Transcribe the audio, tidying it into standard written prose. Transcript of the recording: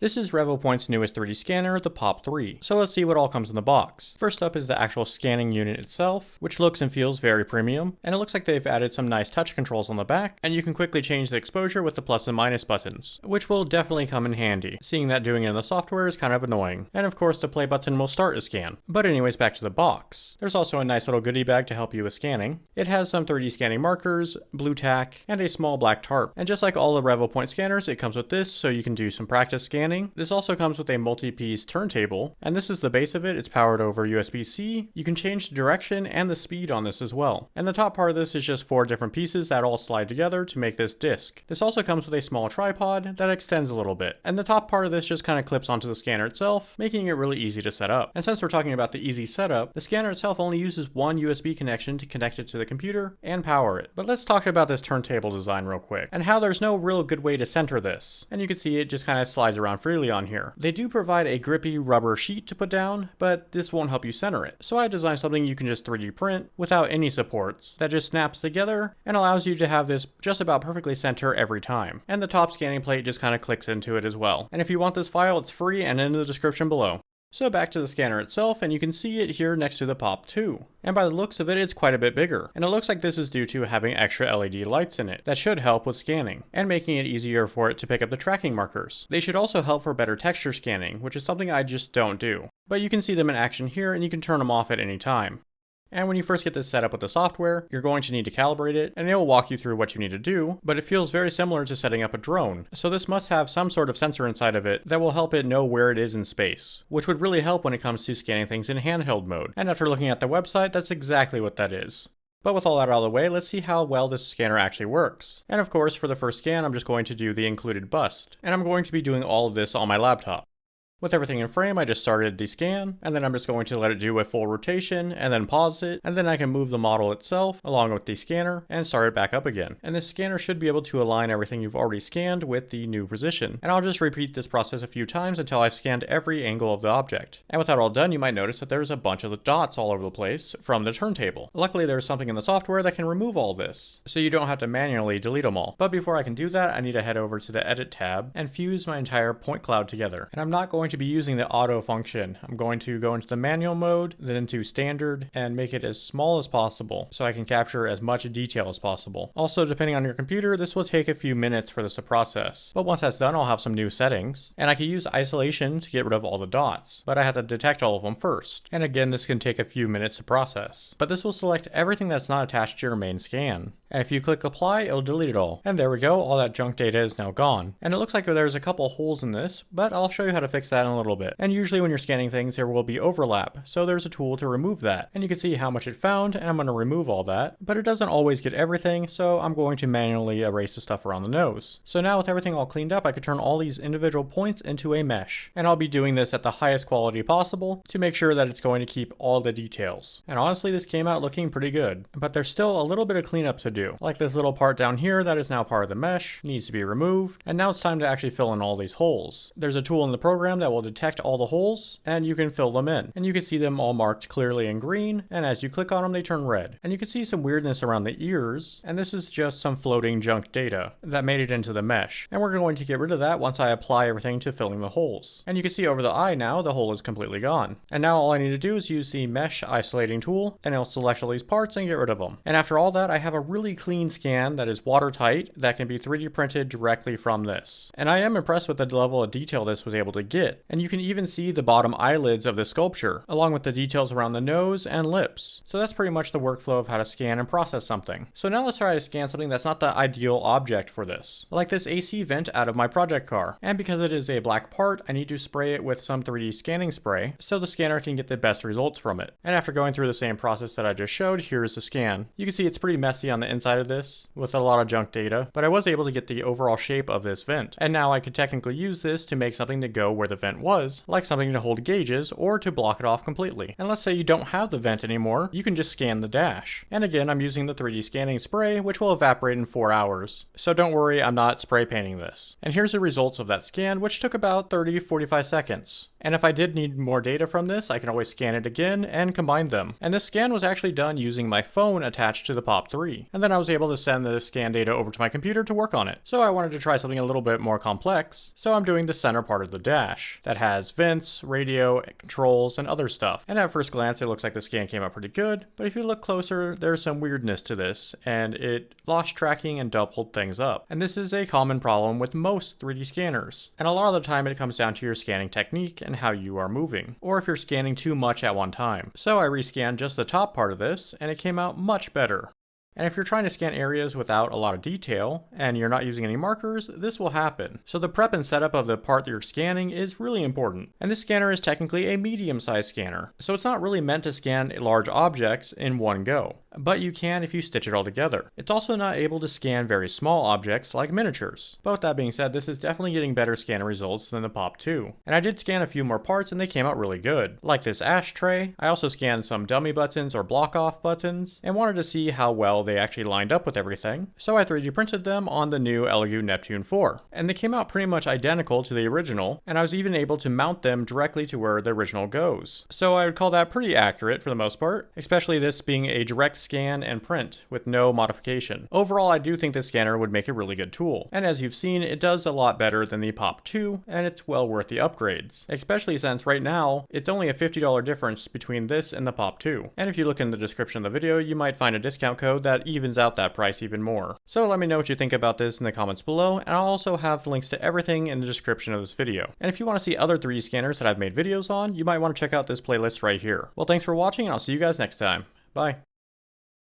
This is Revopoint's newest 3D scanner, the Pop 3. So let's see what all comes in the box. First up is the actual scanning unit itself, which looks and feels very premium, and it looks like they've added some nice touch controls on the back, and you can quickly change the exposure with the plus and minus buttons, which will definitely come in handy, seeing that doing it in the software is kind of annoying. And of course the play button will start a scan. But anyways, back to the box. There's also a nice little goodie bag to help you with scanning. It has some 3D scanning markers, blue tack, and a small black tarp. And just like all the Revopoint scanners, it comes with this so you can do some practice scanning. This also comes with a multi-piece turntable, and this is the base of it. It's powered over USB-C. You can change the direction and the speed on this as well. And the top part of this is just 4 different pieces that all slide together to make this disc. This also comes with a small tripod that extends a little bit. And the top part of this just kind of clips onto the scanner itself, making it really easy to set up. And since we're talking about the easy setup, the scanner itself only uses one USB connection to connect it to the computer and power it. But let's talk about this turntable design real quick, and how there's no real good way to center this. And you can see it just kind of slides around freely on here. They do provide a grippy rubber sheet to put down, but this won't help you center it. So I designed something you can just 3D print without any supports that just snaps together and allows you to have this just about perfectly center every time. And the top scanning plate just kind of clicks into it as well. And if you want this file, it's free and in the description below. So back to the scanner itself, and you can see it here next to the Pop 2. And by the looks of it, it's quite a bit bigger. And it looks like this is due to having extra LED lights in it that should help with scanning, and making it easier for it to pick up the tracking markers. They should also help for better texture scanning, which is something I just don't do. But you can see them in action here, and you can turn them off at any time. And when you first get this set up with the software, you're going to need to calibrate it, and it will walk you through what you need to do, but it feels very similar to setting up a drone. So this must have some sort of sensor inside of it that will help it know where it is in space, which would really help when it comes to scanning things in handheld mode. And after looking at the website, that's exactly what that is. But with all that out of the way, let's see how well this scanner actually works. And of course, for the first scan, I'm just going to do the included bust, and I'm going to be doing all of this on my laptop. With everything in frame, I just started the scan, and then I'm just going to let it do a full rotation, and then pause it, and then I can move the model itself along with the scanner, and start it back up again. And this scanner should be able to align everything you've already scanned with the new position. And I'll just repeat this process a few times until I've scanned every angle of the object. And with that all done, you might notice that there's a bunch of dots all over the place from the turntable. Luckily, there's something in the software that can remove all this, so you don't have to manually delete them all. But before I can do that, I need to head over to the Edit tab and fuse my entire point cloud together. And I'm not going to be using the auto function. I'm going to go into the manual mode, then into standard, and make it as small as possible so I can capture as much detail as possible. Also, depending on your computer, this will take a few minutes for this to process. But once that's done, I'll have some new settings, and I can use isolation to get rid of all the dots, but I have to detect all of them first. And again, this can take a few minutes to process. But this will select everything that's not attached to your main scan. And if you click apply, it'll delete it all. And there we go, all that junk data is now gone. And it looks like there's a couple holes in this, but I'll show you how to fix that in a little bit. And usually when you're scanning things, there will be overlap, so there's a tool to remove that. And you can see how much it found, and I'm going to remove all that. But it doesn't always get everything, so I'm going to manually erase the stuff around the nose. So now with everything all cleaned up, I could turn all these individual points into a mesh. And I'll be doing this at the highest quality possible to make sure that it's going to keep all the details. And honestly, this came out looking pretty good. But there's still a little bit of cleanup to do. Like this little part down here that is now part of the mesh needs to be removed. And now it's time to actually fill in all these holes. There's a tool in the program that will detect all the holes, and you can fill them in. And you can see them all marked clearly in green, and as you click on them, they turn red. And you can see some weirdness around the ears, and this is just some floating junk data that made it into the mesh. And we're going to get rid of that once I apply everything to filling the holes. And you can see over the eye now, the hole is completely gone. And now all I need to do is use the mesh isolating tool, and it'll select all these parts and get rid of them. And after all that, I have a really clean scan that is watertight that can be 3D printed directly from this. And I am impressed with the level of detail this was able to get. And you can even see the bottom eyelids of the sculpture, along with the details around the nose and lips. So that's pretty much the workflow of how to scan and process something. So now let's try to scan something that's not the ideal object for this, like this AC vent out of my project car. And because it is a black part, I need to spray it with some 3D scanning spray so the scanner can get the best results from it. And after going through the same process that I just showed, here's the scan. You can see it's pretty messy on the inside of this with a lot of junk data, but I was able to get the overall shape of this vent. And now I could technically use this to make something to go where the vent was, like something to hold gauges or to block it off completely. And let's say you don't have the vent anymore, you can just scan the dash. And again, I'm using the 3D scanning spray, which will evaporate in 4 hours. So don't worry, I'm not spray painting this. And here's the results of that scan, which took about 30-45 seconds. And if I did need more data from this, I can always scan it again and combine them. And this scan was actually done using my phone attached to the Pop 3. And then I was able to send the scan data over to my computer to work on it. So I wanted to try something a little bit more complex, so I'm doing the center part of the dash that has vents, radio, controls, and other stuff. And at first glance, it looks like the scan came out pretty good, but if you look closer, there's some weirdness to this, and it lost tracking and doubled things up. And this is a common problem with most 3D scanners. And a lot of the time it comes down to your scanning technique and how you are moving, or if you're scanning too much at one time. So I rescanned just the top part of this, and it came out much better. And if you're trying to scan areas without a lot of detail, and you're not using any markers, this will happen. So the prep and setup of the part that you're scanning is really important. And this scanner is technically a medium-sized scanner, so it's not really meant to scan large objects in one go. But you can if you stitch it all together. It's also not able to scan very small objects like miniatures. But with that being said, this is definitely getting better scanner results than the Pop 2. And I did scan a few more parts and they came out really good. Like this ashtray, I also scanned some dummy buttons or block off buttons and wanted to see how well they actually lined up with everything. So I 3D printed them on the new Elegoo Neptune 4. And they came out pretty much identical to the original, and I was even able to mount them directly to where the original goes. So I would call that pretty accurate for the most part, especially this being a direct scan and print with no modification. Overall, I do think this scanner would make a really good tool. And as you've seen, it does a lot better than the Pop 2, and it's well worth the upgrades. Especially since right now, it's only a $50 difference between this and the Pop 2. And if you look in the description of the video, you might find a discount code that evens out that price even more. So let me know what you think about this in the comments below, and I'll also have links to everything in the description of this video. And if you want to see other 3D scanners that I've made videos on, you might want to check out this playlist right here. Well, thanks for watching, and I'll see you guys next time. Bye.